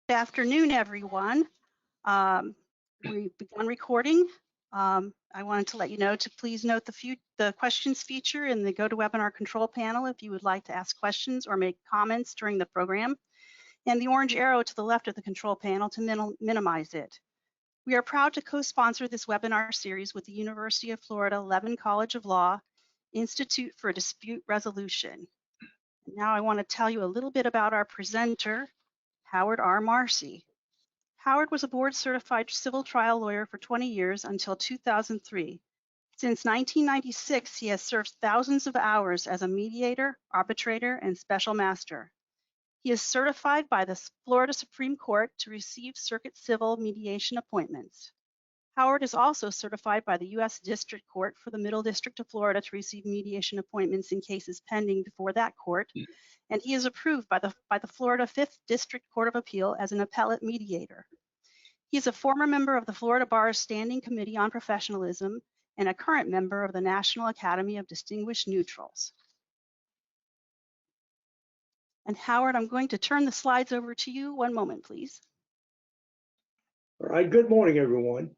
Good afternoon, everyone. We've begun recording. I wanted to let you know to please note the questions feature in the GoToWebinar control panel if you would like to ask questions or make comments during the program, and the orange arrow to the left of the control panel to minimize it. We are proud to co-sponsor this webinar series with the University of Florida Levin College of Law Institute for Dispute Resolution. Now I want to tell you a little bit about our presenter, Howard R. Marsee. Howard was a board-certified civil trial lawyer for 20 years until 2003. Since 1996, he has served thousands of hours as a mediator, arbitrator, and special master. He is certified by the Florida Supreme Court to receive circuit civil mediation appointments. Howard is also certified by the U.S. District Court for the Middle District of Florida to receive mediation appointments in cases pending before that court, and he is approved by the Florida 5th District Court of Appeal as an appellate mediator. He is a former member of the Florida Bar's Standing Committee on Professionalism and a current member of the National Academy of Distinguished Neutrals. And Howard, I'm going to turn the slides over to you. One moment, please. All right, good morning, everyone.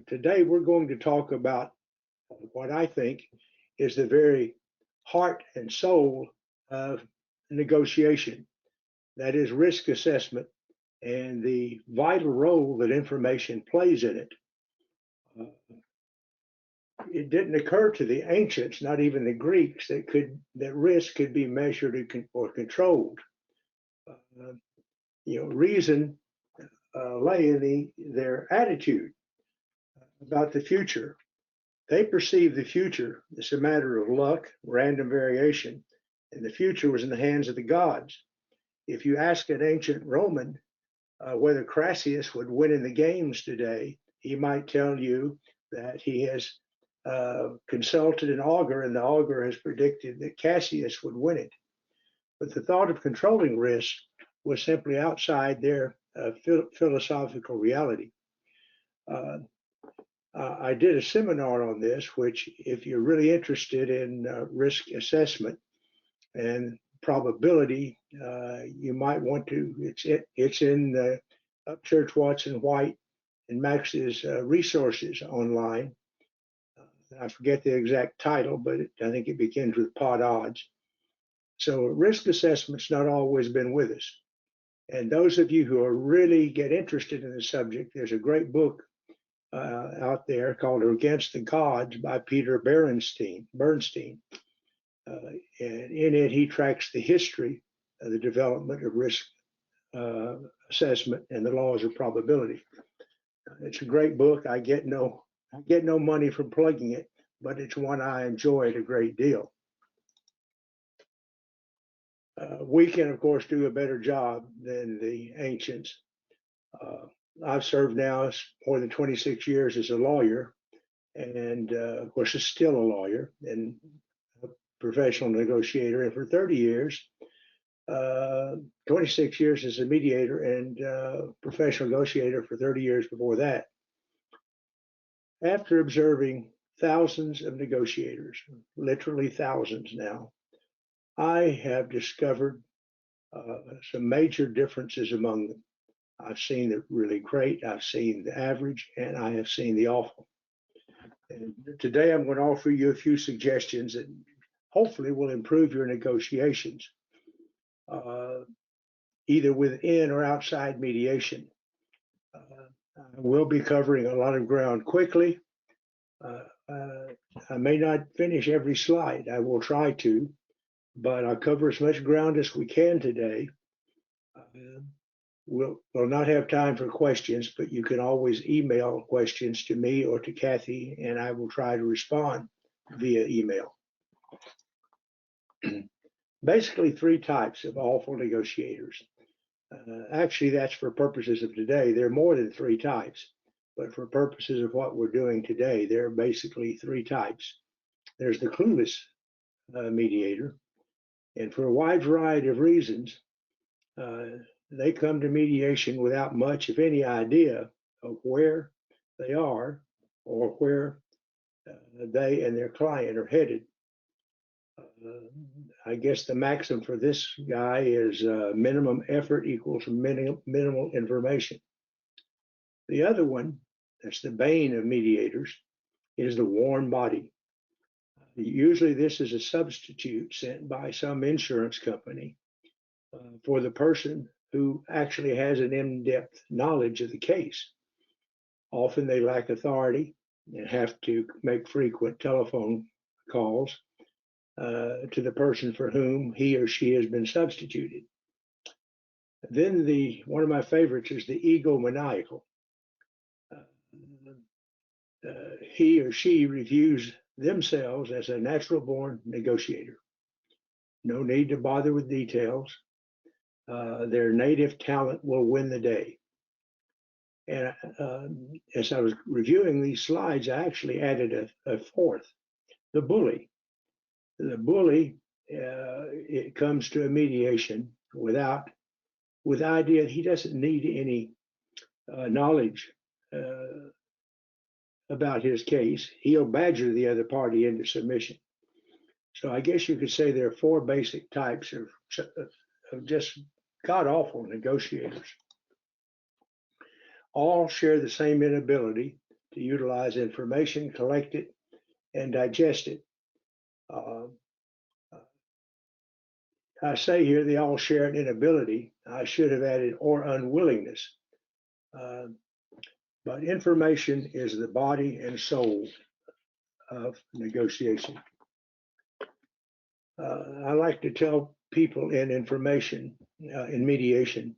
Today we're going to talk about what I think is the very heart and soul of negotiation, that is risk assessment and the vital role that information plays in it. It didn't occur to the ancients, not even the Greeks, that risk could be measured or controlled. Reason lay in their attitude about the future. They perceived the future as a matter of luck, random variation, and the future was in the hands of the gods. If you ask an ancient Roman whether Crassus would win in the games today, he might tell you that he has consulted an augur, and the augur has predicted that Cassius would win it. But the thought of controlling risk was simply outside their philosophical reality. I did a seminar on this, which if you're really interested in risk assessment and probability, you might want to, it's in Upchurch, Watson, White, and Max's resources online. I forget the exact title, but I think it begins with pot odds. So risk assessment's not always been with us. And those of you who are really get interested in the subject, there's a great book out there called Against the Gods by Peter Bernstein. And in it, he tracks the history of the development of risk assessment and the laws of probability. It's a great book. I get no money from plugging it, but it's one I enjoyed a great deal. We can, of course, do a better job than the ancients. I've served now more than 26 years as a lawyer, and of course, is still a lawyer and a professional negotiator. And for 30 years, 26 years as a mediator and professional negotiator for 30 years before that. After observing thousands of negotiators, literally thousands now, I have discovered some major differences among them. I've seen the really great, I've seen the average, and I have seen the awful. And today I'm going to offer you a few suggestions that hopefully will improve your negotiations, either within or outside mediation. We'll be covering a lot of ground quickly. I may not finish every slide. I will try to, but I'll cover as much ground as we can today. We'll not have time for questions, but you can always email questions to me or to Kathy, and I will try to respond via email. Basically, three types of awful negotiators. Actually, that's for purposes of today. There are more than three types, but for purposes of what we're doing today, there are basically three types. There's the clueless mediator, and for a wide variety of reasons, they come to mediation without much, if any, idea of where they are or where they and their client are headed. I guess the maxim for this guy is minimum effort equals minimal information. The other one, that's the bane of mediators, is the warm body. Usually this is a substitute sent by some insurance company for the person who actually has an in-depth knowledge of the case. Often they lack authority and have to make frequent telephone calls to the person for whom he or she has been substituted. Then one of my favorites is the egomaniacal. He or she reviews themselves as a natural-born negotiator. No need to bother with details. Their native talent will win the day. And as I was reviewing these slides, I actually added a fourth, the bully. The bully, it comes to a mediation with the idea that he doesn't need any knowledge about his case. He'll badger the other party into submission. So I guess you could say there are four basic types of just god-awful negotiators. All share the same inability to utilize information, collect it, and digest it. I say here they all share an inability. I should have added or unwillingness. But information is the body and soul of negotiation. I like to tell people in information, in mediation,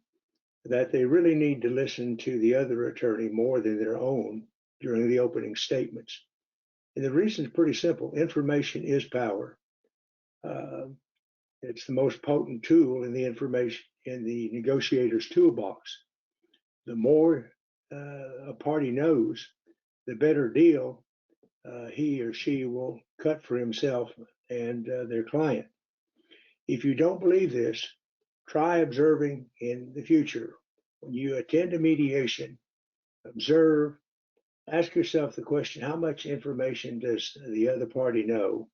that they really need to listen to the other attorney more than their own during the opening statements. And the reason is pretty simple. Information is power. It's the most potent tool in the negotiator's toolbox. The more a party knows, the better deal he or she will cut for himself and their client. If you don't believe this, try observing in the future. When you attend a mediation, observe, ask yourself the question, how much information does the other party know?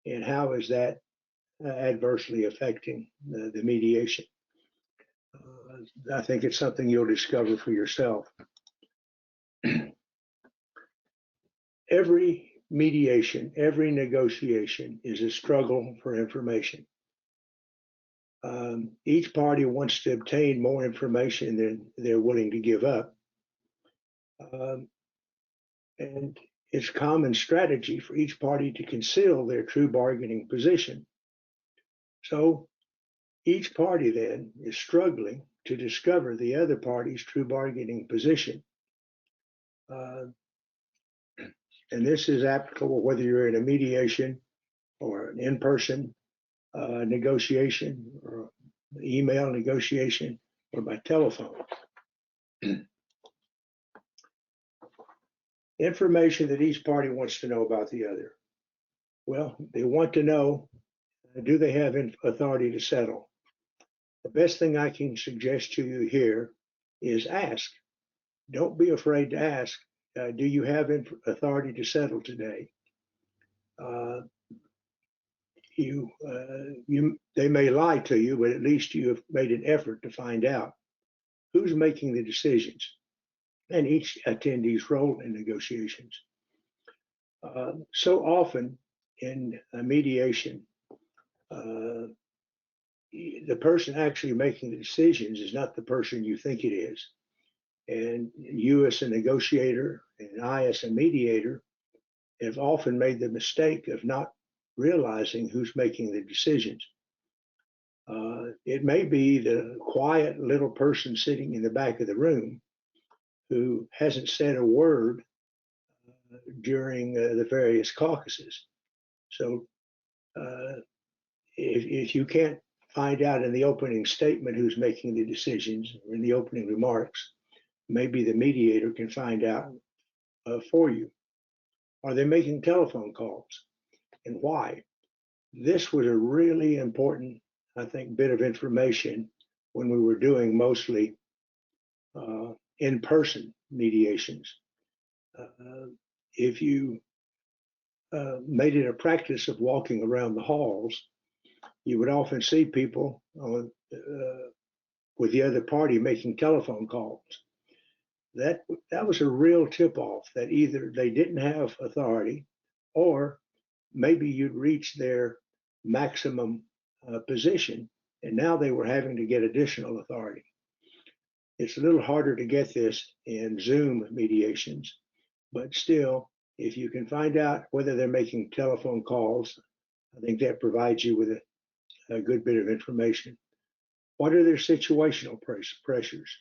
And how is that adversely affecting the mediation? I think it's something you'll discover for yourself. Every mediation, every negotiation is a struggle for information. Each party wants to obtain more information than they're willing to give up. And it's common strategy for each party to conceal their true bargaining position. So each party then is struggling to discover the other party's true bargaining position. And this is applicable whether you're in a mediation or an in-person negotiation or email negotiation or by telephone. Information that each party wants to know about the other. Well, they want to know, do they have authority to settle? The best thing I can suggest to you here is ask. Don't be afraid to ask, do you have authority to settle today? They may lie to you, but at least you have made an effort to find out who's making the decisions and each attendee's role in negotiations. So often in a mediation, the person actually making the decisions is not the person you think it is. And you as a negotiator and I as a mediator have often made the mistake of not realizing who's making the decisions. It may be the quiet little person sitting in the back of the room who hasn't said a word during the various caucuses. So if you can't find out in the opening statement who's making the decisions or in the opening remarks, maybe the mediator can find out for you. Are they making telephone calls? And why? This was a really important, I think, bit of information when we were doing mostly in-person mediations. If you made it a practice of walking around the halls, you would often see people on, with the other party making telephone calls. That was a real tip-off that either they didn't have authority, or maybe you'd reached their maximum position, and now they were having to get additional authority. It's a little harder to get this in Zoom mediations, but still, if you can find out whether they're making telephone calls, I think that provides you with a good bit of information. What are their situational pressures?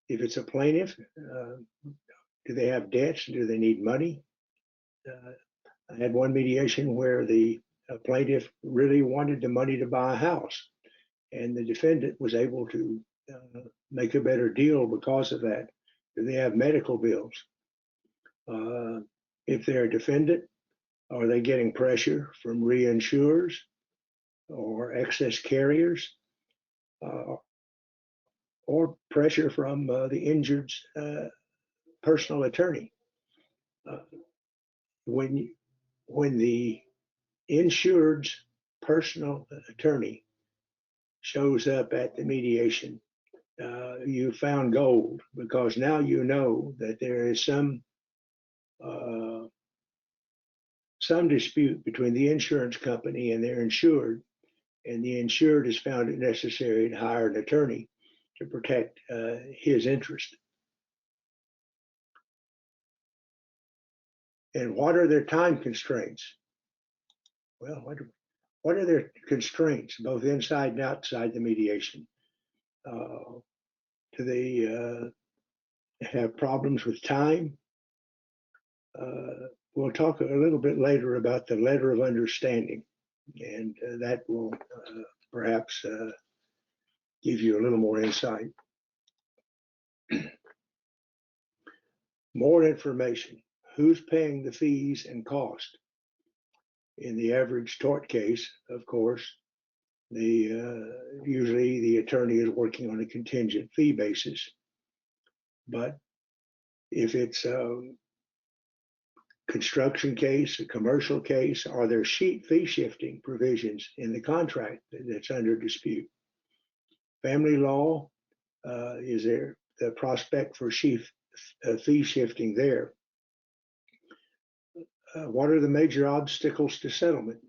If it's a plaintiff, do they have debts? Do they need money? I had one mediation where the plaintiff really wanted the money to buy a house, and the defendant was able to make a better deal because of that. Do they have medical bills? If they're a defendant, are they getting pressure from reinsurers or excess carriers, or pressure from the injured's personal attorney? When the insured's personal attorney shows up at the mediation, you found gold, because now you know that there is some dispute between the insurance company and their insured, and the insured has found it necessary to hire an attorney to protect his interest. And what are their time constraints? Well, what are their constraints, both inside and outside the mediation? Do they have problems with time? We'll talk a little bit later about the letter of understanding, and that will perhaps give you a little more insight. More information. Who's paying the fees and cost? In the average tort case, of course, usually the attorney is working on a contingent fee basis. But if it's a construction case, a commercial case, are there fee shifting provisions in the contract that's under dispute? Family law, is there the prospect for fee shifting there? What are the major obstacles to settlement?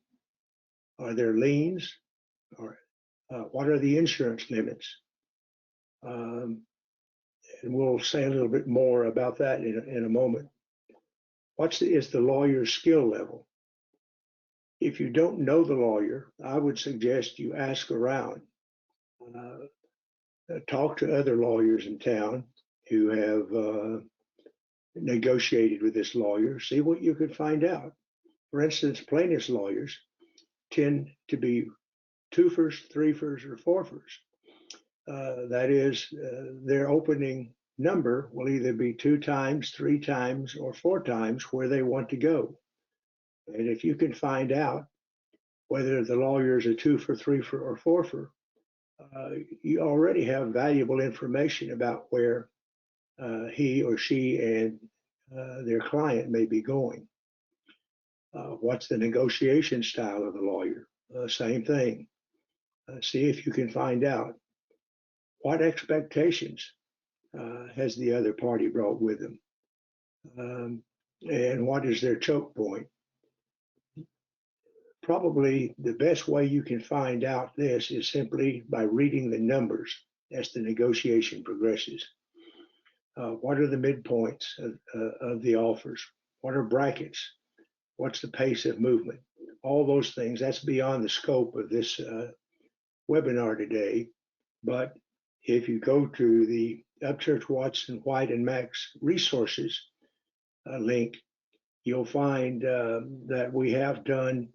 Are there liens? Or what are the insurance limits? And we'll say a little bit more about that in a moment. Is the lawyer's skill level? If you don't know the lawyer, I would suggest you ask around. Talk to other lawyers in town who have negotiated with this lawyer. See what you could find out. For instance, plaintiff's lawyers tend to be twofers, threefers, or fourfers. That is, their opening number will either be 2 times, 3 times, or 4 times where they want to go. And if you can find out whether the lawyer is a twofer, threefer, or fourfer, you already have valuable information about where he or she and their client may be going. What's the negotiation style of the lawyer? Same thing. See if you can find out what expectations has the other party brought with them, and what is their choke point. Probably the best way you can find out this is simply by reading the numbers as the negotiation progresses. What are the midpoints of the offers? What are brackets? What's the pace of movement? All those things, that's beyond the scope of this webinar today. But if you go to the Upchurch, Watson, White, and Max resources link, you'll find that we have done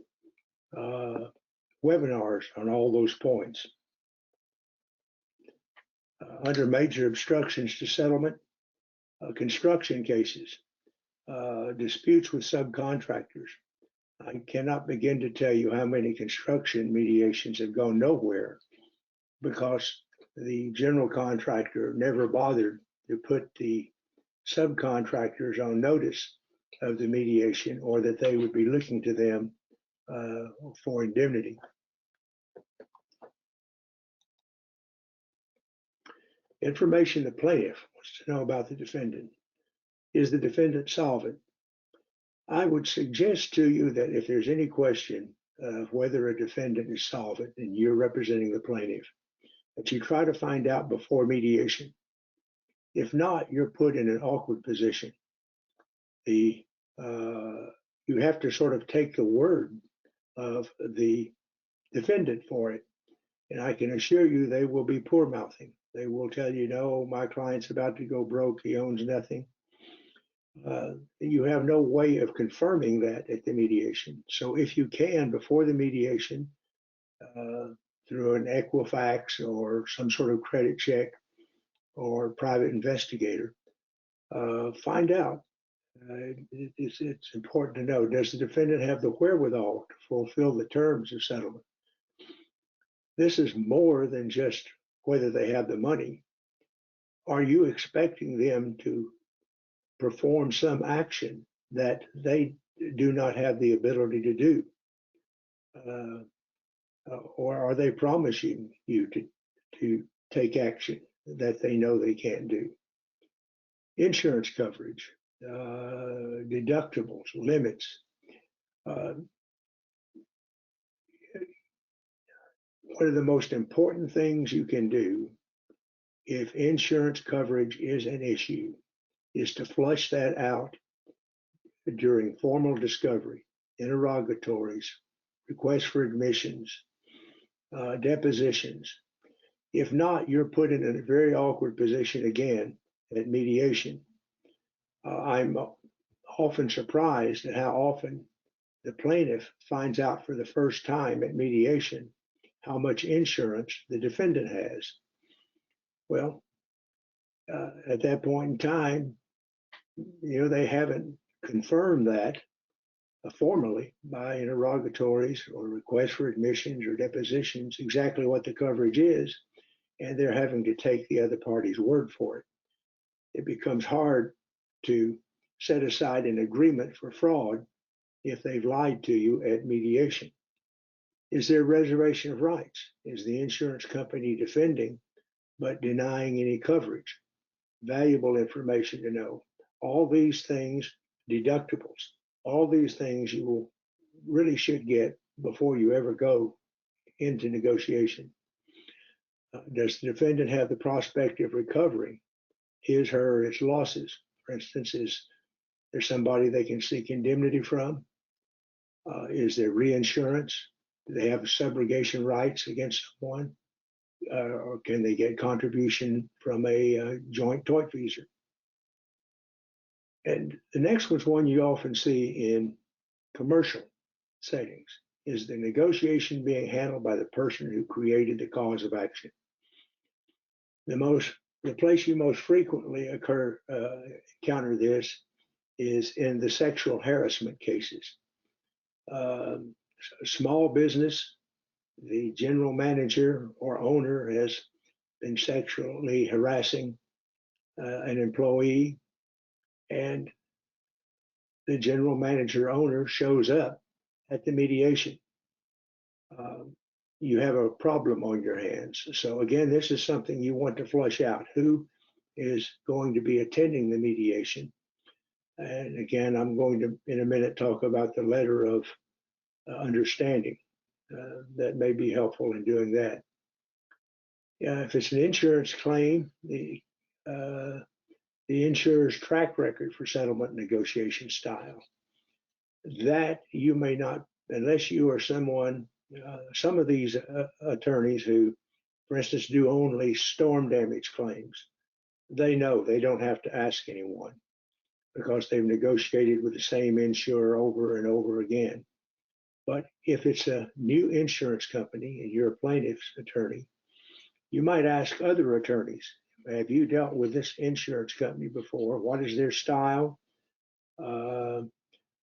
webinars on all those points. Under major obstructions to settlement, construction cases, disputes with subcontractors. I cannot begin to tell you how many construction mediations have gone nowhere because the general contractor never bothered to put the subcontractors on notice of the mediation, or that they would be looking to them for indemnity. Information the plaintiff wants to know about the defendant. Is the defendant solvent? I would suggest to you that if there's any question of whether a defendant is solvent and you're representing the plaintiff, that you try to find out before mediation. If not, you're put in an awkward position. You have to sort of take the word of the defendant for it. And I can assure you they will be poor mouthing. They will tell you, no, my client's about to go broke, he owns nothing. You have no way of confirming that at the mediation. So if you can, before the mediation, through an Equifax or some sort of credit check or private investigator, find out. It's important to know, does the defendant have the wherewithal to fulfill the terms of settlement? This is more than just whether they have the money. Are you expecting them to perform some action that they do not have the ability to do? Or are they promising you to take action that they know they can't do? Insurance coverage, deductibles, limits. One of the most important things you can do if insurance coverage is an issue is to flush that out during formal discovery, interrogatories, requests for admissions, depositions. If not, you're put in a very awkward position again at mediation. I'm often surprised at how often the plaintiff finds out for the first time at mediation how much insurance the defendant has. Well, at that point in time, they haven't confirmed that formally by interrogatories or requests for admissions or depositions exactly what the coverage is, and they're having to take the other party's word for it. It becomes hard to set aside an agreement for fraud if they've lied to you at mediation. Is there reservation of rights? Is the insurance company defending but denying any coverage? Valuable information to know. All these things, deductibles, all these things you will really should get before you ever go into negotiation. Does the defendant have the prospect of recovering his, her, its losses? For instance, is there somebody they can seek indemnity from? Is there reinsurance? Do they have subrogation rights against someone? Or can they get contribution from a joint tortfeasor? And the next one's one you often see in commercial settings. Is the negotiation being handled by the person who created the cause of action? The place you most frequently encounter this is in the sexual harassment cases. Small business, the general manager or owner has been sexually harassing an employee, and the general manager owner shows up at the mediation. You have a problem on your hands. So again, this is something you want to flush out. Who is going to be attending the mediation? And again, I'm going to, in a minute, talk about the letter of understanding. That may be helpful in doing that. If it's an insurance claim, the insurer's track record for settlement negotiation style, that you may not, unless you are someone, some of these attorneys who, for instance, do only storm damage claims, they know they don't have to ask anyone because they've negotiated with the same insurer over and over again. But if it's a new insurance company and you're a plaintiff's attorney, you might ask other attorneys, have you dealt with this insurance company before? What is their style?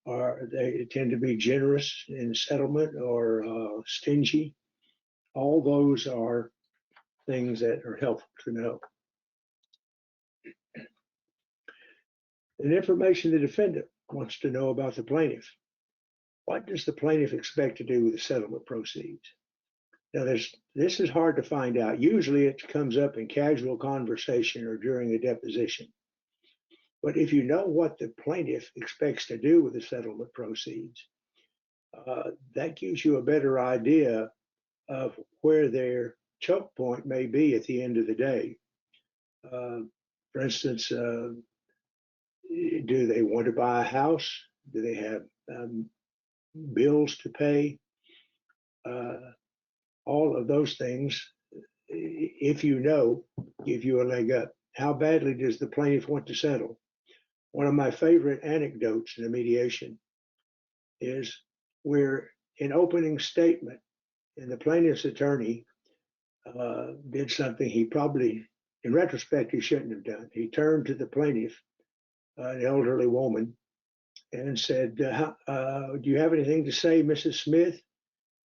Or they tend to be generous in settlement or stingy? All those are things that are helpful to know. And information the defendant wants to know about the plaintiff. What does the plaintiff expect to do with the settlement proceeds? Now, this is hard to find out. Usually it comes up in casual conversation or during a deposition. But if you know what the plaintiff expects to do with the settlement proceeds, that gives you a better idea of where their choke point may be at the end of the day. For instance, do they want to buy a house? Do they have bills to pay? All of those things, if you know, give you a leg up. How badly does the plaintiff want to settle? One of my favorite anecdotes in a mediation is where in opening statement, and the plaintiff's attorney did something he probably, in retrospect, he shouldn't have done. He turned to the plaintiff, an elderly woman, and said, do you have anything to say, Mrs. Smith?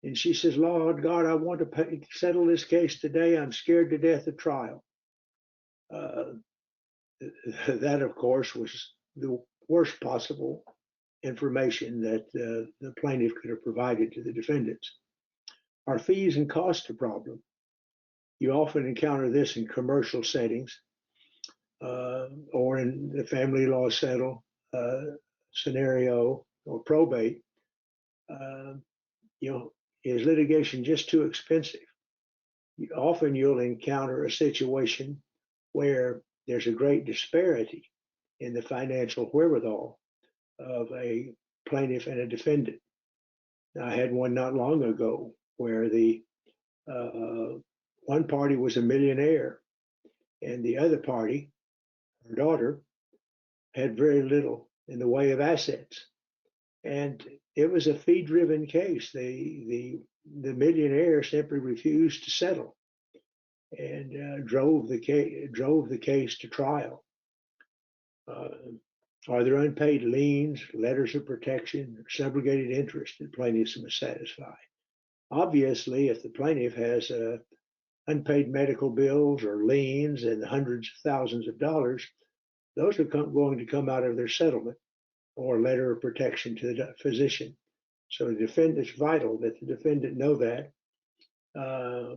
And she says, Lord God, I want to settle this case today. I'm scared to death of trial. That, of course, was the worst possible information that the plaintiff could have provided to the defendants. Are fees and costs a problem? You often encounter this in commercial settings or in the family law scenario or probate. Is litigation just too expensive? Often you'll encounter a situation where there's a great disparity in the financial wherewithal of a plaintiff and a defendant. I had one not long ago where the one party was a millionaire and the other party, her daughter, had very little in the way of assets. And it was a fee-driven case. The millionaire simply refused to settle and drove the case to trial. Are there unpaid liens, letters of protection, or subrogated interest that plaintiffs must satisfy? Obviously, if the plaintiff has unpaid medical bills or liens and hundreds of thousands of dollars, those are going to come out of their settlement or letter of protection to the physician. So it's vital that the defendant know that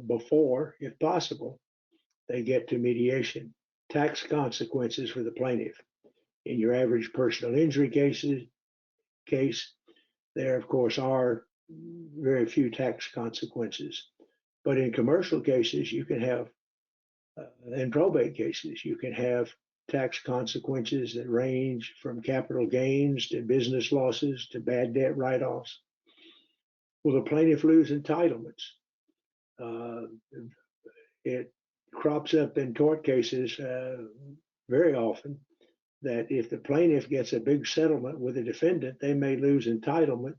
before, if possible, they get to mediation. Tax consequences for the plaintiff. In your average personal injury case, there of course are very few tax consequences. But in commercial cases, you can have, in probate cases, you can have tax consequences that range from capital gains to business losses to bad debt write-offs. Will the plaintiff lose entitlements? It crops up in tort cases very often that if the plaintiff gets a big settlement with a defendant, they may lose entitlement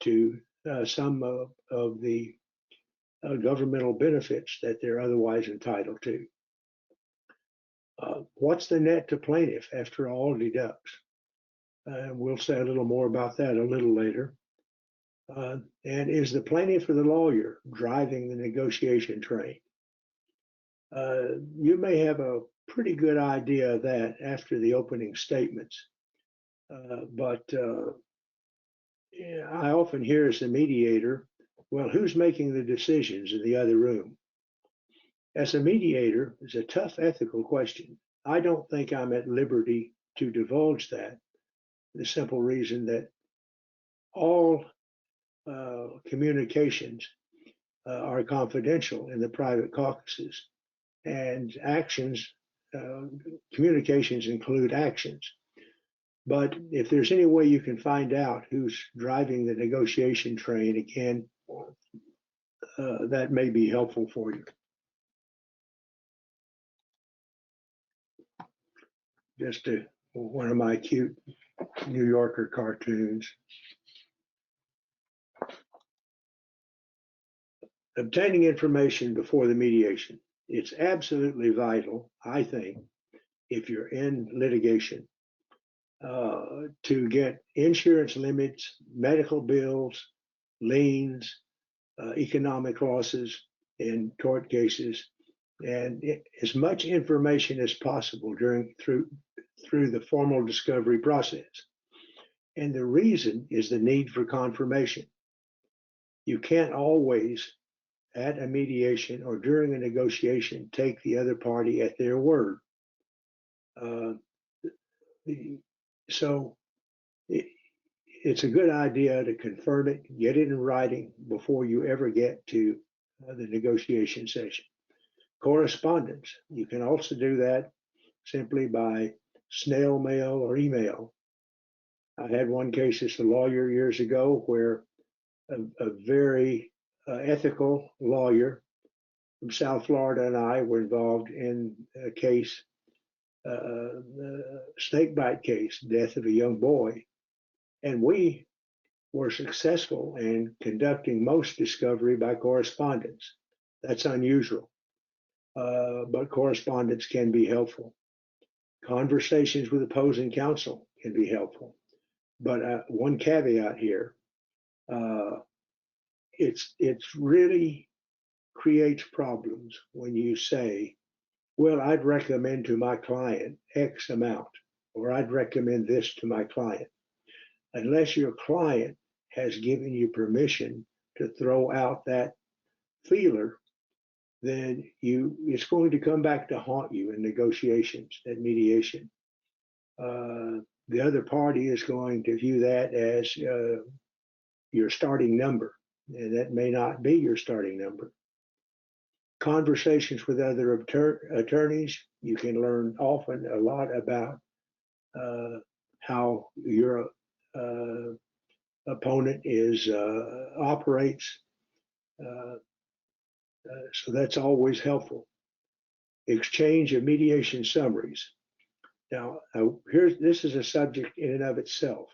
to some of the governmental benefits that they're otherwise entitled to. What's the net to plaintiff after all deducts? We'll say a little more about that a little later. And is the plaintiff or the lawyer driving the negotiation train? You may have a pretty good idea of that after the opening statements. But I often hear as a mediator, well, who's making the decisions in the other room? As a mediator, it's a tough ethical question. I don't think I'm at liberty to divulge that. The simple reason that all communications are confidential in the private caucuses, and actions, communications include actions. But if there's any way you can find out who's driving the negotiation train, again, that may be helpful for you. Just one of my cute New Yorker cartoons. Obtaining information before the mediation. It's absolutely vital, I think, if you're in litigation, to get insurance limits, medical bills, liens, economic losses in tort cases, and as much information as possible through the formal discovery process. And the reason is the need for confirmation. You can't always, at a mediation or during a negotiation, take the other party at their word. So it's a good idea to confirm it, get it in writing before you ever get to the negotiation session. Correspondence, you can also do that simply by snail mail or email. I had one case as a lawyer years ago where a very ethical lawyer from South Florida and I were involved in a case, a snake bite case, death of a young boy. And we were successful in conducting most discovery by correspondence. That's unusual, but correspondence can be helpful. Conversations with opposing counsel can be helpful. But one caveat here, it's really creates problems when you say, well, I'd recommend to my client X amount, or I'd recommend this to my client. Unless your client has given you permission to throw out that feeler, then it's going to come back to haunt you in negotiations, at mediation. The other party is going to view that as your starting number, and that may not be your starting number. Conversations with other attorneys, you can learn often a lot about how your opponent operates. So that's always helpful. Exchange of mediation summaries. Now, this is a subject in and of itself.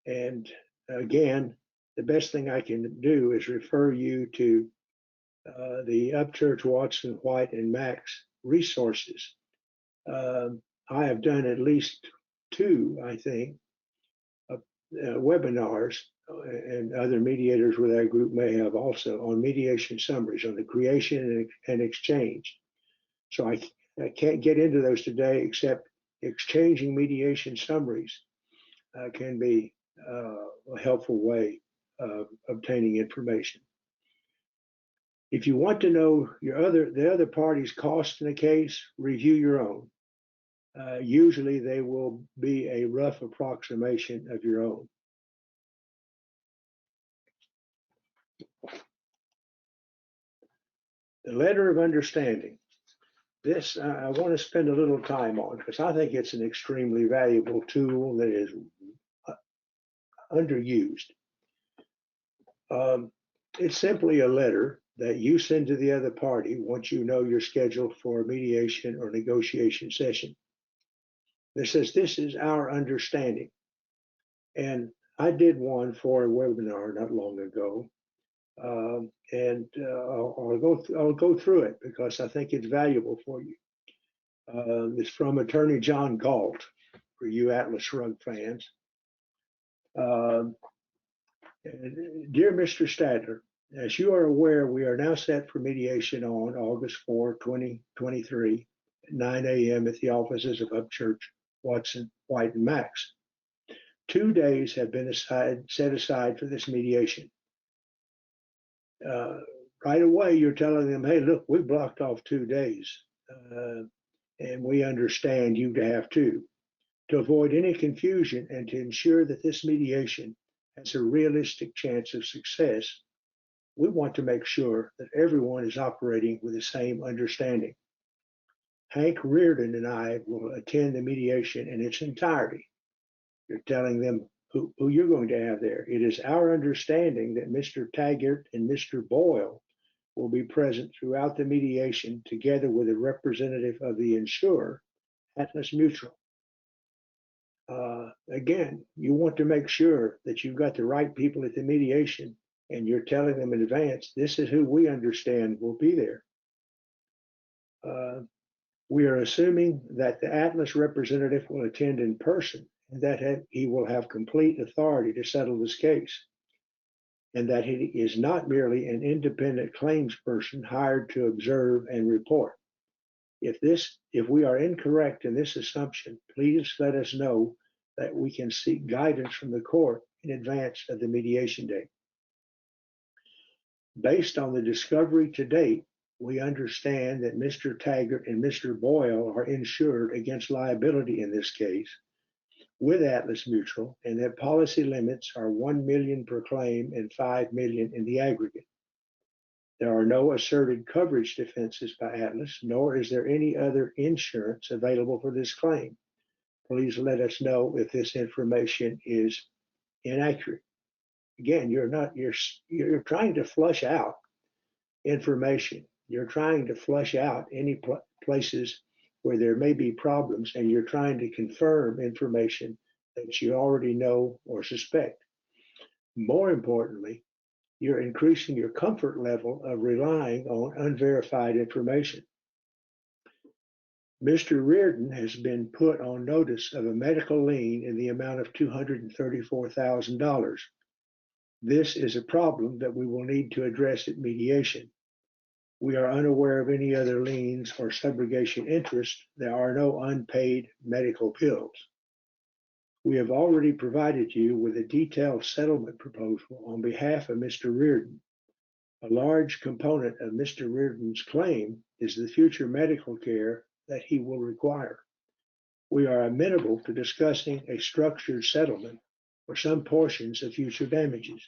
And again, the best thing I can do is refer you to the Upchurch, Watson, White, and Max resources. I have done at least 2, I think, webinars, and other mediators with our group may have also, on mediation summaries, on the creation and exchange. So I can't get into those today, except exchanging mediation summaries can be a helpful way of obtaining information. If you want to know the other party's cost in a case, review your own. Usually they will be a rough approximation of your own. The letter of understanding. This I want to spend a little time on because I think it's an extremely valuable tool that is underused. It's simply a letter that you send to the other party once you know you're scheduled for a mediation or negotiation session. That says, this is our understanding. And I did one for a webinar not long ago. I'll go through it because I think it's valuable for you. It's from Attorney John Galt, for you Atlas Shrugged fans. Dear Mr. Stadler, as you are aware, we are now set for mediation on August 4, 2023, at 9 a.m. at the offices of Upchurch, Watson, White, and Max. 2 days have been set aside for this mediation. Right away, you're telling them, hey, look, we blocked off 2 days, and we understand you to have 2. To avoid any confusion and to ensure that this mediation has a realistic chance of success, we want to make sure that everyone is operating with the same understanding. Hank Reardon and I will attend the mediation in its entirety. You're telling them who you're going to have there. It is our understanding that Mr. Taggart and Mr. Boyle will be present throughout the mediation together with a representative of the insurer, Atlas Mutual. Again, you want to make sure that you've got the right people at the mediation and you're telling them in advance, this is who we understand will be there. We are assuming that the Atlas representative will attend in person and that he will have complete authority to settle this case, and that he is not merely an independent claims person hired to observe and report. If we are incorrect in this assumption, please let us know that we can seek guidance from the court in advance of the mediation date. Based on the discovery to date, we understand that Mr. Taggart and Mr. Boyle are insured against liability in this case with Atlas Mutual, and that policy limits are $1 million per claim and $5 million in the aggregate. There are no asserted coverage defenses by Atlas, nor is there any other insurance available for this claim. Please let us know if this information is inaccurate. Again, you're trying to flush out information. You're trying to flush out any places where there may be problems, and you're trying to confirm information that you already know or suspect. More importantly, you're increasing your comfort level of relying on unverified information. Mr. Reardon has been put on notice of a medical lien in the amount of $234,000. This is a problem that we will need to address at mediation. We are unaware of any other liens or subrogation interest. There are no unpaid medical bills. We have already provided you with a detailed settlement proposal on behalf of Mr. Reardon. A large component of Mr. Reardon's claim is the future medical care that he will require. We are amenable to discussing a structured settlement for some portions of future damages.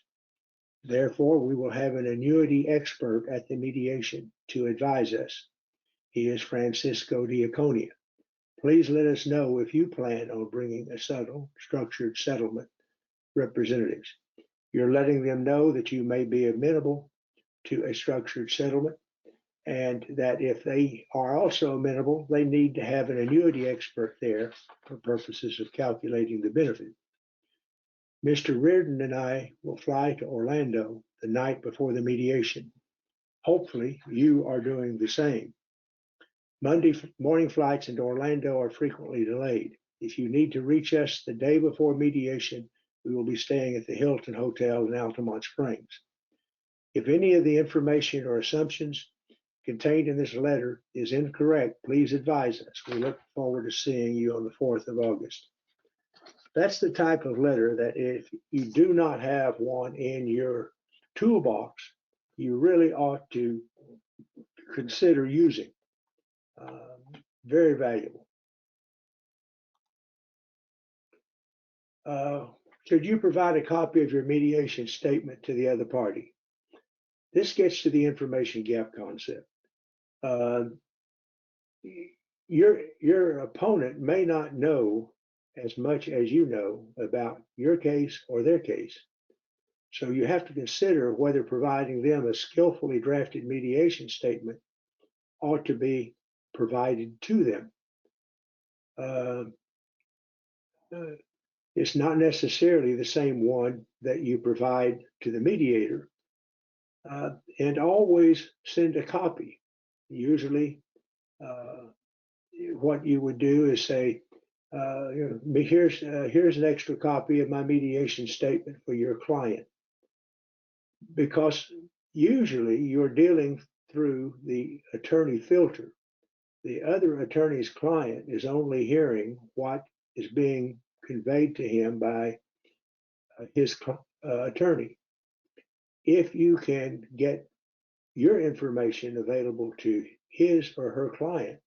Therefore, we will have an annuity expert at the mediation to advise us. He is Francisco Diaconia. Please let us know if you plan on bringing a structured settlement representatives. You're letting them know that you may be amenable to a structured settlement, and that if they are also amenable, they need to have an annuity expert there for purposes of calculating the benefit. Mr. Reardon and I will fly to Orlando the night before the mediation. Hopefully, you are doing the same. Monday morning flights into Orlando are frequently delayed. If you need to reach us the day before mediation, we will be staying at the Hilton Hotel in Altamont Springs. If any of the information or assumptions contained in this letter is incorrect, please advise us. We look forward to seeing you on the 4th of August. That's the type of letter that if you do not have one in your toolbox, you really ought to consider using. Very valuable. Should you provide a copy of your mediation statement to the other party? This gets to the information gap concept. Your opponent may not know as much as you know about your case or their case. So you have to consider whether providing them a skillfully drafted mediation statement ought to be provided to them. It's not necessarily the same one that you provide to the mediator. And always send a copy. Usually, what you would do is say, here's an extra copy of my mediation statement for your client. Because usually you're dealing through the attorney filter. The other attorney's client is only hearing what is being conveyed to him by his attorney. If you can get your information available to his or her client,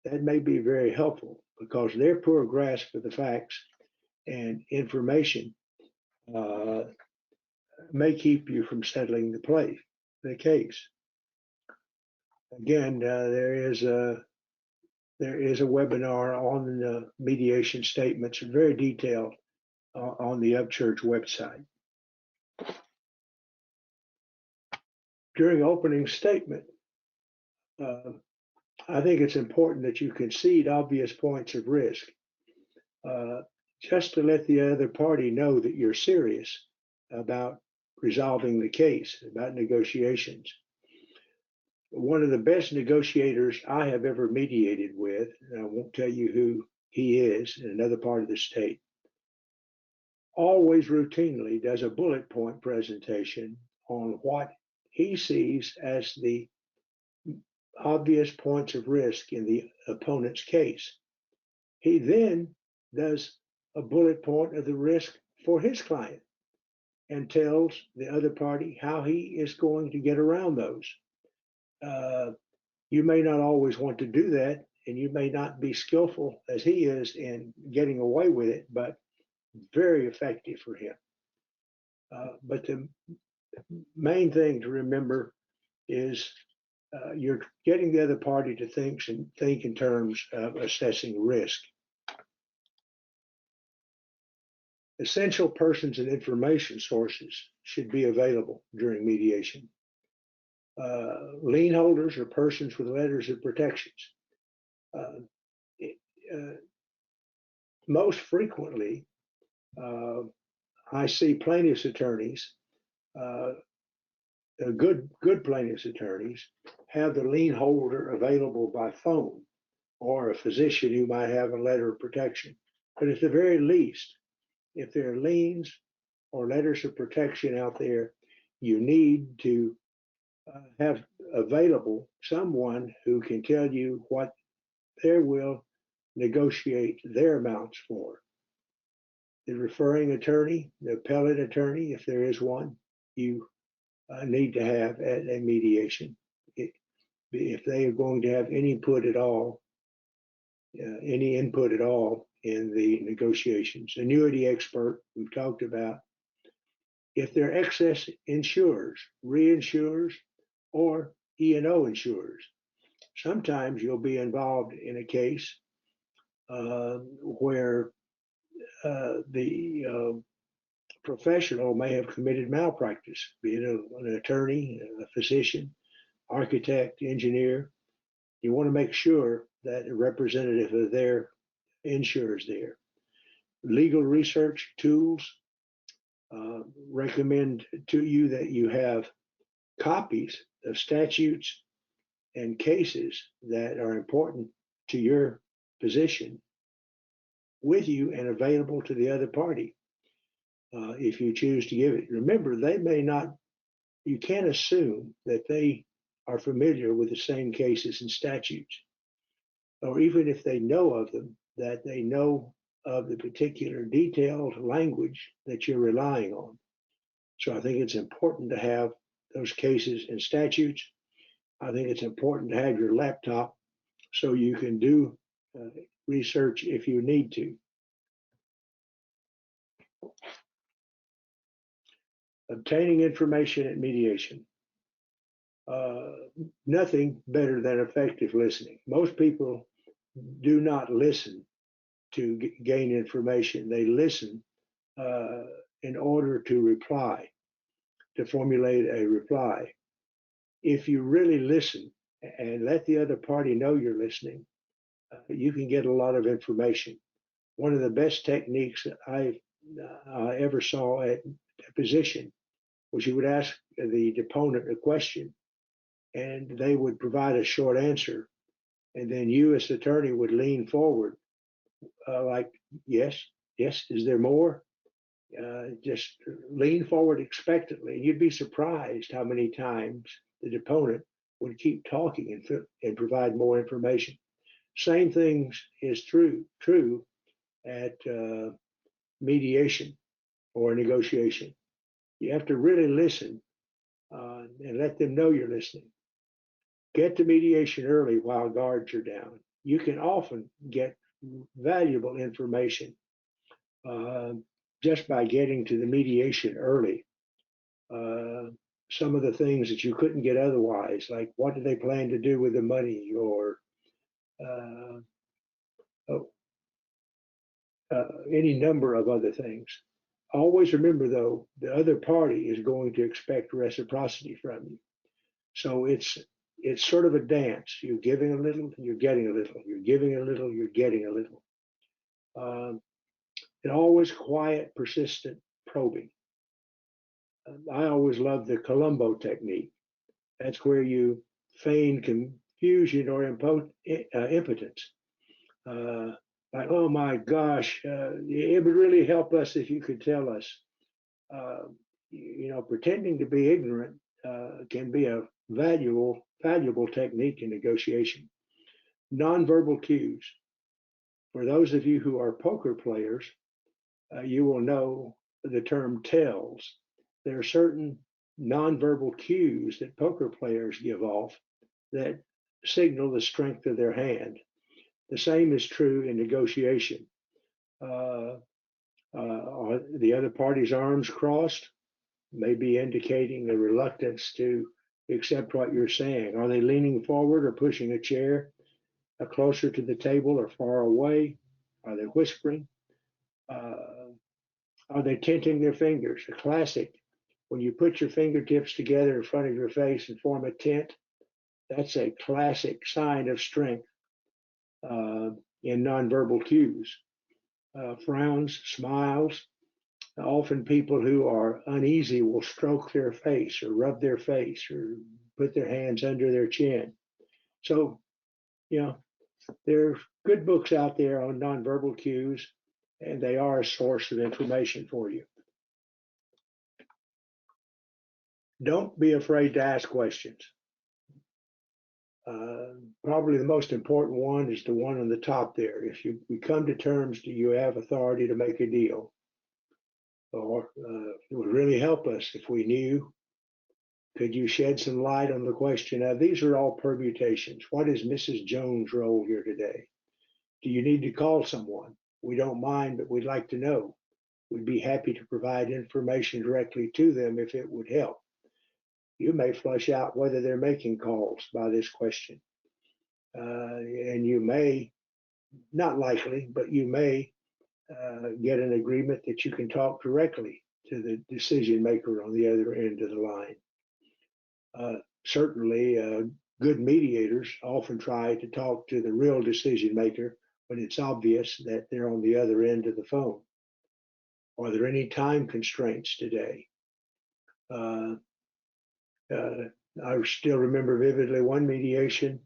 that may be very helpful because their poor grasp of the facts and information may keep you from settling the case. Again, there is a webinar on the mediation statements, very detailed on the Upchurch website. During opening statement, I think it's important that you concede obvious points of risk, just to let the other party know that you're serious about resolving the case, about negotiations. One of the best negotiators I have ever mediated with, and I won't tell you who he is in another part of the state, always routinely does a bullet point presentation on what he sees as the obvious points of risk in the opponent's case. He then does a bullet point of the risk for his client and tells the other party how he is going to get around those. You may not always want to do that, and you may not be skillful as he is in getting away with it, but very effective for him. But the main thing to remember is you're getting the other party to think in terms of assessing risk. Essential persons and information sources should be available during mediation. Lien holders are persons with letters of protections. Most frequently, I see plaintiff's attorneys, good plaintiff's attorneys, have the lien holder available by phone, or a physician who might have a letter of protection. But at the very least, if there are liens or letters of protection out there, you need to have available someone who can tell you what they will negotiate their amounts for. The referring attorney, the appellate attorney, if there is one, you need to have at a mediation. If they are going to have any input at all in the negotiations. Annuity expert we've talked about. If they're excess insurers, reinsurers, or E&O insurers, sometimes you'll be involved in a case where the professional may have committed malpractice, be it an attorney, a physician, architect, engineer. You want to make sure that a representative of their insurer is there. Legal research tools recommend to you that you have copies of statutes and cases that are important to your position with you and available to the other party if you choose to give it. Remember, they may not, you can't assume that they are familiar with the same cases and statutes, or even if they know of them, that they know of the particular detailed language that you're relying on. So I think it's important to have those cases and statutes. I think it's important to have your laptop so you can do research if you need to. Obtaining information at mediation. Nothing better than effective listening. Most people do not listen to gain information. They listen in order to reply, to formulate a reply. If you really listen and let the other party know you're listening, you can get a lot of information. One of the best techniques that I ever saw at deposition was you would ask the deponent a question and they would provide a short answer. And then you as the attorney would lean forward like, yes, is there more? Just lean forward expectantly. You'd be surprised how many times the deponent would keep talking and provide more information. Same things is true at mediation or negotiation. You have to really listen and let them know you're listening. Get to mediation early while guards are down. You can often get valuable information just by getting to the mediation early. Some of the things that you couldn't get otherwise, like what do they plan to do with the money, or any number of other things. Always remember, though, the other party is going to expect reciprocity from you. So it's sort of a dance. You're giving a little, you're getting a little. You're giving a little, you're getting a little. And always quiet, persistent probing. I always love the Columbo technique. That's where you feign confusion or impotence. Like, oh my gosh, it would really help us if you could tell us. Pretending to be ignorant can be a valuable technique in negotiation. Nonverbal cues. For those of you who are poker players, you will know the term tells. There are certain nonverbal cues that poker players give off that signal the strength of their hand. The same is true in negotiation. Are the other party's arms crossed? May be indicating a reluctance to accept what you're saying. Are they leaning forward or pushing a chair closer to the table or far away? Are they whispering? Are they tinting their fingers? A classic. When you put your fingertips together in front of your face and form a tint, that's a classic sign of strength in nonverbal cues. Frowns, smiles. Often people who are uneasy will stroke their face or rub their face or put their hands under their chin. So, there are good books out there on nonverbal cues, and they are a source of information for you. Don't be afraid to ask questions. Probably the most important one is the one on the top there. If we come to terms, do you have authority to make a deal? Or it would really help us if we knew. Could you shed some light on the question of, these are all permutations. What is Mrs. Jones' role here today? Do you need to call someone? We don't mind, but we'd like to know. We'd be happy to provide information directly to them if it would help. You may flush out whether they're making calls by this question. And you may, not likely, but you may get an agreement that you can talk directly to the decision maker on the other end of the line. Certainly, good mediators often try to talk to the real decision maker when it's obvious that they're on the other end of the phone. Are there any time constraints today? I still remember vividly one mediation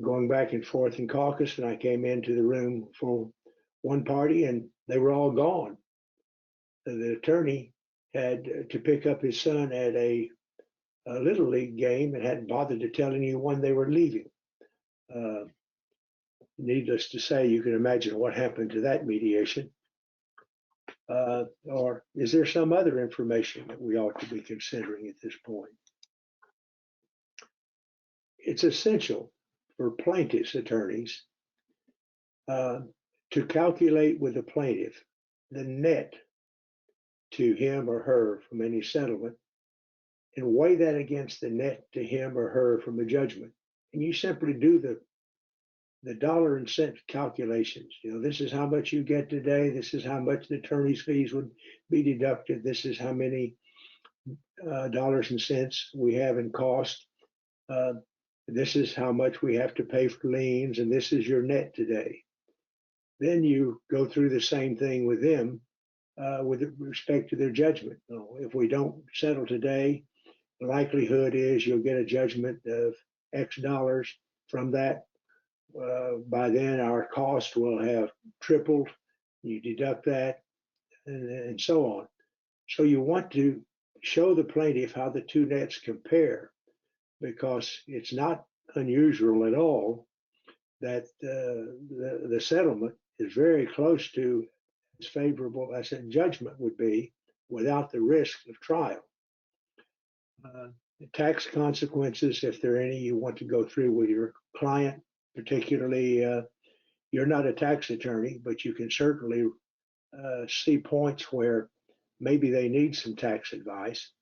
going back and forth in caucus, and I came into the room for one party and they were all gone. The attorney had to pick up his son at a Little League game and hadn't bothered to tell anyone they were leaving. Needless to say, you can imagine what happened to that mediation. Or is there some other information that we ought to be considering at this point? It's essential for plaintiff's attorneys to calculate with the plaintiff the net to him or her from any settlement and weigh that against the net to him or her from a judgment. And you simply do the dollar and cent calculations. This is how much you get today. This is how much the attorney's fees would be deducted. This is how many dollars and cents we have in cost. This is how much we have to pay for liens, and this is your net today. Then you go through the same thing with them with respect to their judgment. If we don't settle today, the likelihood is you'll get a judgment of X dollars from that. By then, our cost will have tripled. You deduct that, and so on. So you want to show the plaintiff how the two nets compare, because it's not unusual at all that the settlement is very close to as favorable as a judgment would be without the risk of trial. The tax consequences, if there are any, you want to go through with your client, particularly you're not a tax attorney, but you can certainly see points where maybe they need some tax advice.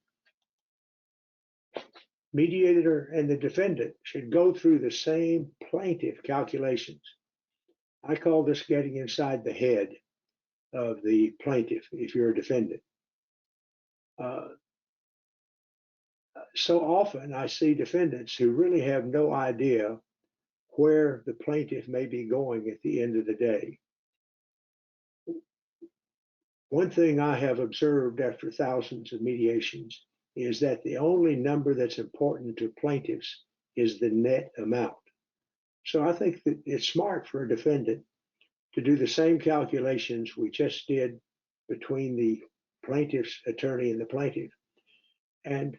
Mediator and the defendant should go through the same plaintiff calculations. I call this getting inside the head of the plaintiff if you're a defendant. So often I see defendants who really have no idea where the plaintiff may be going at the end of the day. One thing I have observed after thousands of mediations is that the only number that's important to plaintiffs is the net amount. So I think that it's smart for a defendant to do the same calculations we just did between the plaintiff's attorney and the plaintiff, and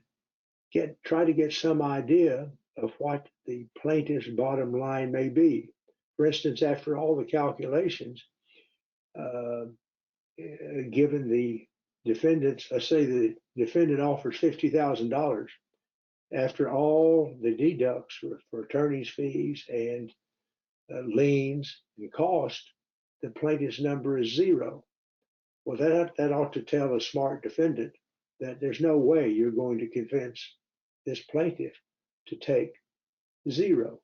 try to get some idea of what the plaintiff's bottom line may be. For instance, after all the calculations, given the defendants, let's say the defendant offers $50,000, after all the deducts for attorney's fees and liens and cost, the plaintiff's number is zero. Well, that ought to tell a smart defendant that there's no way you're going to convince this plaintiff to take zero.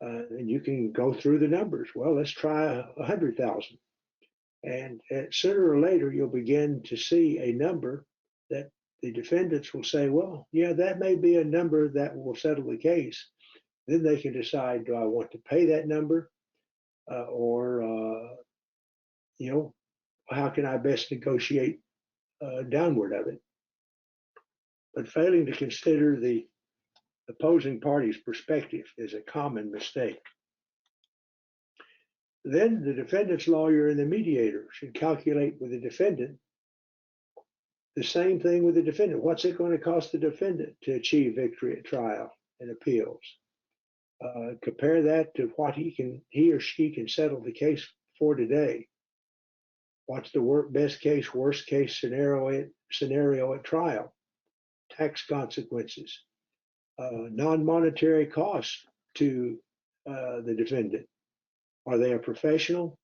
And you can go through the numbers. Well, let's try 100,000. And sooner or later, you'll begin to see a number that the defendants will say, well, yeah, that may be a number that will settle the case. Then they can decide, do I want to pay that number? Or how can I best negotiate downward of it? But failing to consider the opposing party's perspective is a common mistake. Then the defendant's lawyer and the mediator should calculate with the defendant the same thing with the defendant. What's it going to cost the defendant to achieve victory at trial and appeals? Compare that to what he or she can settle the case for today. What's the best case, worst case scenario at trial? Tax consequences, non-monetary costs to the defendant. Are they a professional?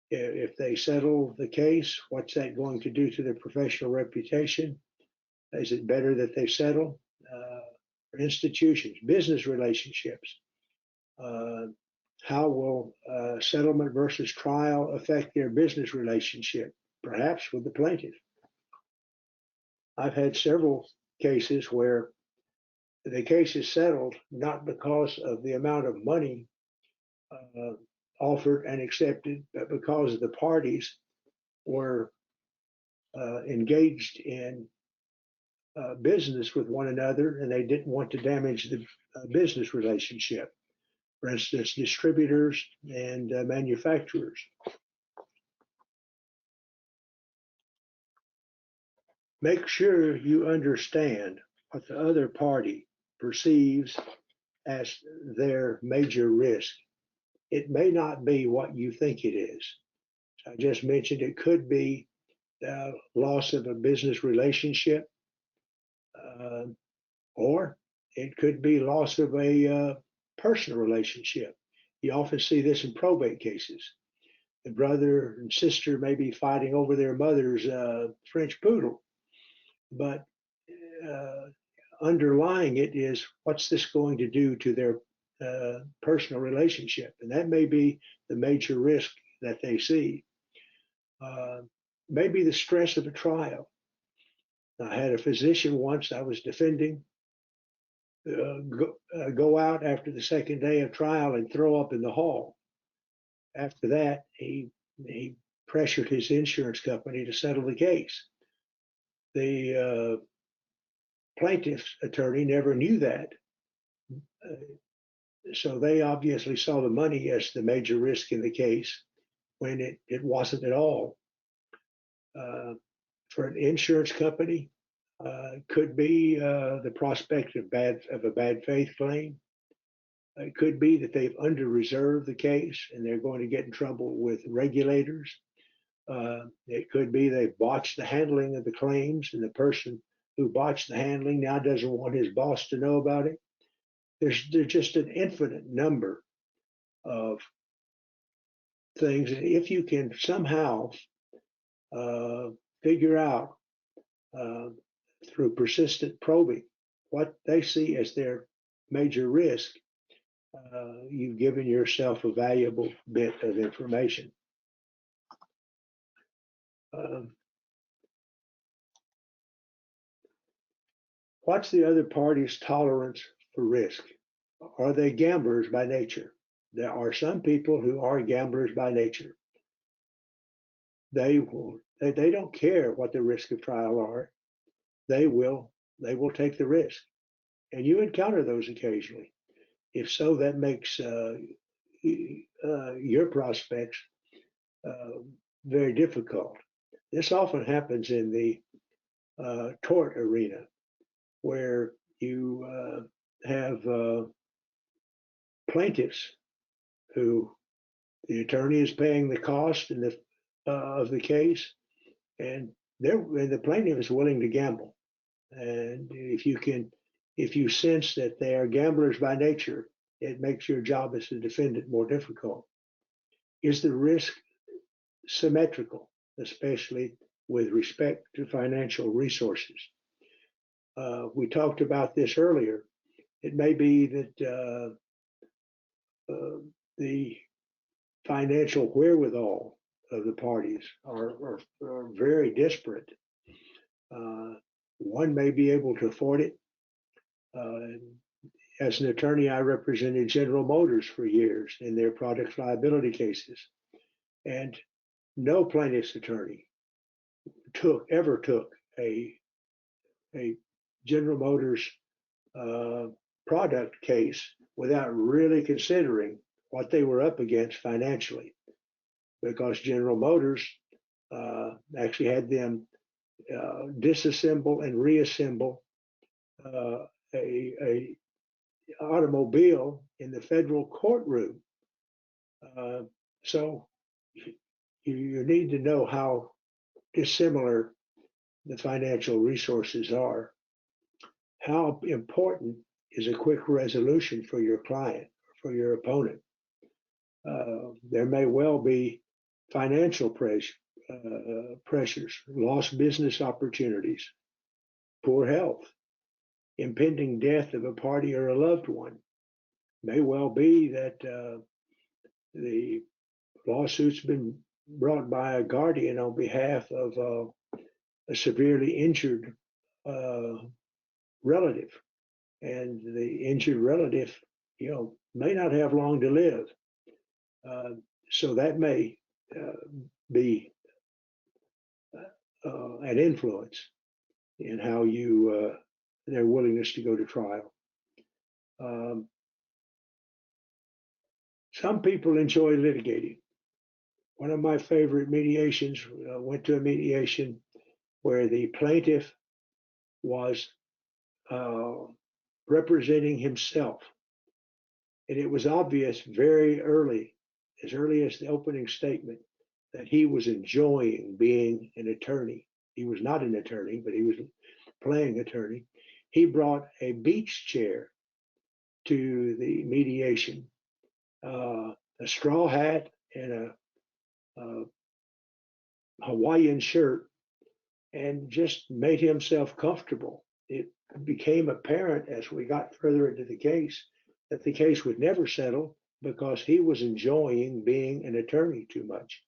If they settle the case, what's that going to do to their professional reputation? Is it better that they settle? Institutions, business relationships. How will settlement versus trial affect their business relationship, perhaps with the plaintiff? I've had several cases where the case is settled not because of the amount of money offered and accepted, but because the parties were engaged in business with one another and they didn't want to damage the business relationship. For instance, distributors and manufacturers. Make sure you understand what the other party perceives as their major risk. It may not be what you think it is. I just mentioned it could be loss of a business relationship, or it could be loss of a personal relationship. You often see this in probate cases. The brother and sister may be fighting over their mother's French poodle, but underlying it is, what's this going to do to their personal relationship? And that may be the major risk that they see. Maybe the stress of a trial. I had a physician once I was defending go out after the second day of trial and throw up in the hall. After that, he pressured his insurance company to settle the case. The plaintiff's attorney never knew that. So they obviously saw the money as the major risk in the case when it wasn't at all. For an insurance company, could be the prospect of a bad faith claim. It could be that they've under-reserved the case and they're going to get in trouble with regulators. It could be they botched the handling of the claims and the person who botched the handling now doesn't want his boss to know about it. There's just an infinite number of things. And if you can somehow figure out through persistent probing what they see as their major risk, you've given yourself a valuable bit of information. What's the other party's tolerance for risk? Are they gamblers by nature? There are some people who are gamblers by nature. They don't care what the risk of trial are. They will take the risk. And you encounter those occasionally. If so, that makes your prospects very difficult. This often happens in the tort arena, where you have plaintiffs who the attorney is paying the cost and of the case, and the plaintiff is willing to gamble. And if you sense that they are gamblers by nature, it makes your job as a defendant more difficult. Is the risk symmetrical, especially with respect to financial resources? We talked about this earlier. It may be that the financial wherewithal of the parties are very disparate. One may be able to afford it. As an attorney, I represented General Motors for years in their product liability cases, and no plaintiff's attorney ever took a General Motors product case without really considering what they were up against financially, because General Motors actually had them disassemble and reassemble a automobile in the federal courtroom. So you need to know how dissimilar the financial resources are. How important is a quick resolution for your client, for your opponent? There may well be financial pressures, lost business opportunities, poor health, impending death of a party or a loved one. May well be that the lawsuit's been brought by a guardian on behalf of a severely injured relative, and the injured relative, may not have long to live. So that may be an influence in how their willingness to go to trial. Some people enjoy litigating. One of my favorite mediations, went to a mediation where the plaintiff was representing himself. And it was obvious very early, as early as the opening statement, that he was enjoying being an attorney. He was not an attorney, but he was playing attorney. He brought a beach chair to the mediation, a straw hat and a Hawaiian shirt, and just made himself comfortable. It became apparent as we got further into the case that the case would never settle because he was enjoying being an attorney too much.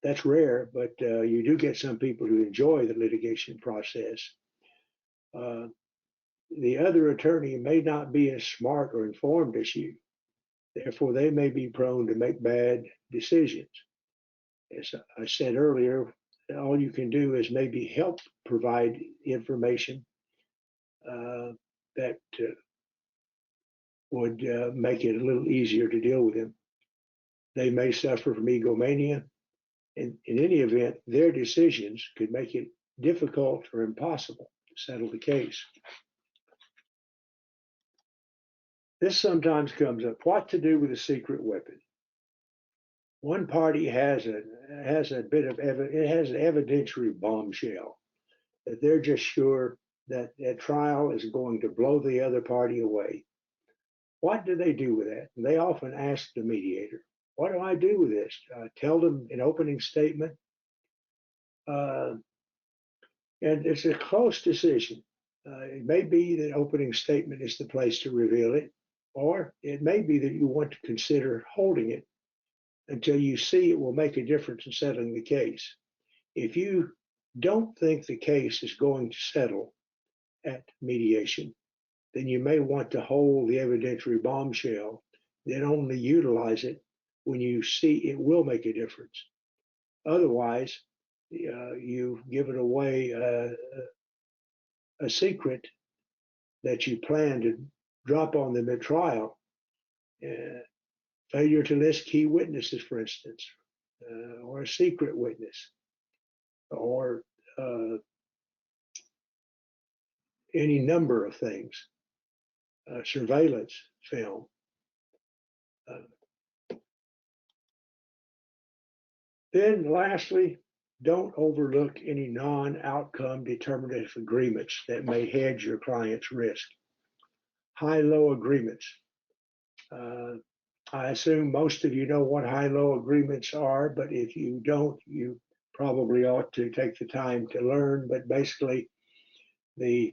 That's rare, but you do get some people who enjoy the litigation process. The other attorney may not be as smart or informed as you. Therefore, they may be prone to make bad decisions. As I said earlier, all you can do is maybe help provide information that would make it a little easier to deal with him. They may suffer from egomania. In any event, their decisions could make it difficult or impossible to settle the case. This sometimes comes up. What to do with a secret weapon? One party has a bit of it has an evidentiary bombshell that they're just sure that that trial is going to blow the other party away. What do they do with that? And they often ask the mediator, "What do I do with this?" Tell them an opening statement, and it's a close decision. It may be that opening statement is the place to reveal it, or it may be that you want to consider holding it until you see it will make a difference in settling the case. If you don't think the case is going to settle at mediation, then you may want to hold the evidentiary bombshell, then only utilize it when you see it will make a difference. Otherwise, you've given away a secret that you plan to drop on them at trial. Failure to list key witnesses, for instance, or a secret witness, or any number of things, surveillance film. Then lastly, don't overlook any non-outcome determinative agreements that may hedge your client's risk. High-low agreements. I assume most of you know what high-low agreements are, but if you don't, you probably ought to take the time to learn. But basically, the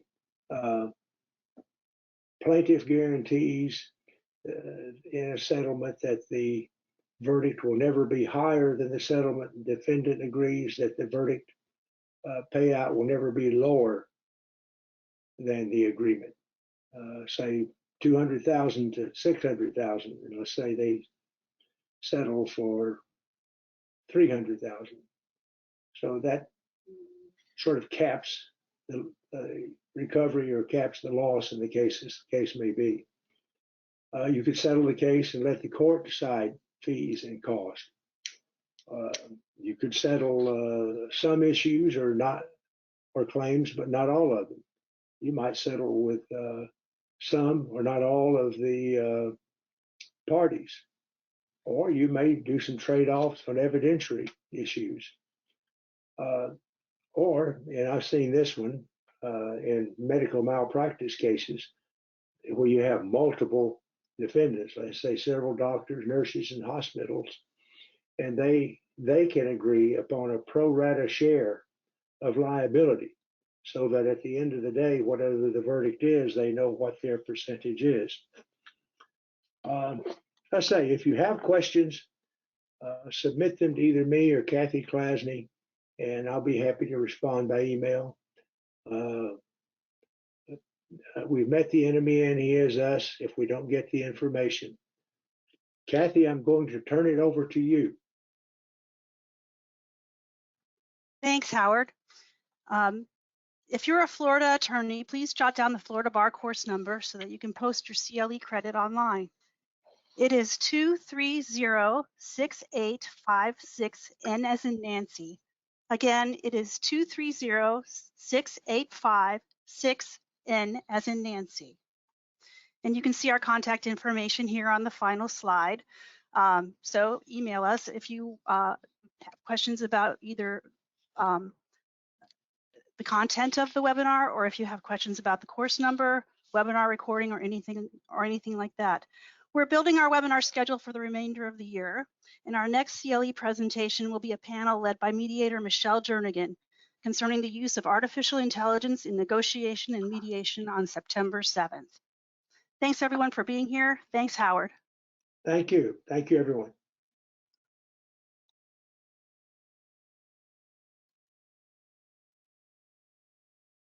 plaintiff guarantees in a settlement that the verdict will never be higher than the settlement. The defendant agrees that the verdict payout will never be lower than the agreement. Say 200,000 to 600,000. Let's say they settle for 300,000. So that sort of caps the recovery or caps the loss in the case may be. You could settle the case and let the court decide fees and cost. You could settle some issues or claims, but not all of them. You might settle with some or not all of the parties, or you may do some trade-offs on evidentiary issues. Or, and I've seen this one in medical malpractice cases where you have multiple defendants, let's say several doctors, nurses, and hospitals, and they can agree upon a pro rata share of liability so that at the end of the day, whatever the verdict is, they know what their percentage is. I say, if you have questions, submit them to either me or Kathy Klasny, and I'll be happy to respond by email. We've met the enemy and he is us if we don't get the information. Kathy, I'm going to turn it over to you. Thanks, Howard. If you're a Florida attorney, please jot down the Florida Bar course number so that you can post your CLE credit online. It is 2306856, N as in Nancy. Again, it is 2306856, N as in Nancy. And you can see our contact information here on the final slide. So email us if you have questions about either the content of the webinar, or if you have questions about the course number, webinar recording, or anything like that. We're building our webinar schedule for the remainder of the year, and our next CLE presentation will be a panel led by mediator Michelle Jernigan concerning the use of artificial intelligence in negotiation and mediation on September 7th. Thanks everyone for being here. Thanks, Howard. Thank you. Thank you, everyone.